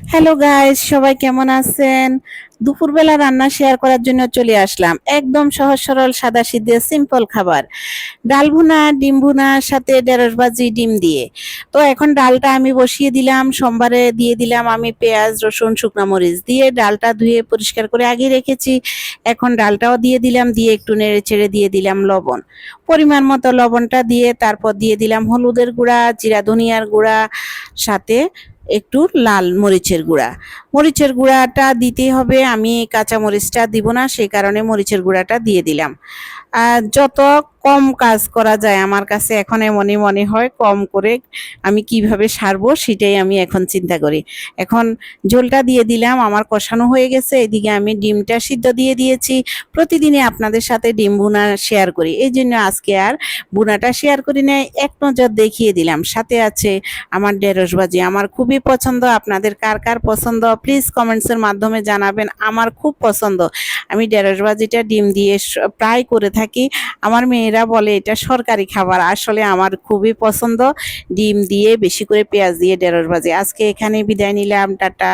Hello guys, সবাই কেমন আছেন? দুপুরবেলা রান্না শেয়ার করার জন্য চলে আসলাম। একদম সহজ সরল সাদা সিধে সিম্পল খাবার, ডাল ভুনা, ডিম ভুনার সাথে ঢেঁড়স ভাজি ডিম দিয়ে। তো এখন ডালটা আমি বসিয়ে দিলাম। সোমবারে দিয়ে দিলাম আমি পেঁয়াজ, রসুন, শুকনো মরিচ দিয়ে ডালটা ধুয়ে পরিষ্কার করে আগে রেখেছি। এখন ডালটাও দিয়ে দিলাম, দিয়ে একটু নেড়ে চেড়ে দিয়ে দিলাম লবণ, পরিমাণ মতো লবণটা দিয়ে তারপর দিয়ে দিলাম হলুদের গুঁড়া, জিরা ধনিয়ার গুঁড়া, সাথে একটু লাল মরিচের গুঁড়া। মরিচের গুঁড়াটা দিতেই হবে, আমি কাঁচা মরিচটা দিব না, সেই কারণে মরিচের গুঁড়াটা দিয়ে দিলাম। আর যত কম কাজ করা যায় আমার কাছে এখন এমনই মনে হয়, কম করে আমি কিভাবে সারবো সেটাই আমি এখন চিন্তা করি। এখন ঝোলটা দিয়ে দিলাম, আমার কষানো হয়ে গেছে। এদিকে আমি ডিমটা সিদ্ধ দিয়ে দিয়েছি। প্রতিদিনই আপনাদের সাথে ডিম ভুনা শেয়ার করি, এই জন্য আজকে আর ভুনাটা শেয়ার করি না, এক নজর দেখিয়ে দিলাম। সাথে আছে আমার ঢেঁড়স ভাজি, আমার খুবই পছন্দ। আপনাদের কার কার পছন্দ প্লিজ কমেন্টসের মাধ্যমে জানাবেন। আমার খুব পছন্দ। আমি ঢেঁড়স ভাজিটা ডিম দিয়ে প্রায় করে থাকি। আমার মেয়েরা বলে এটা সরকারি খাবার, আসলে আমার খুবই পছন্দ। ডিম দিয়ে বেশি করে পেঁয়াজ দিয়ে ঢেঁড়স ভাজি। আজকে এখানে বিদায় নিলাম, টাটা।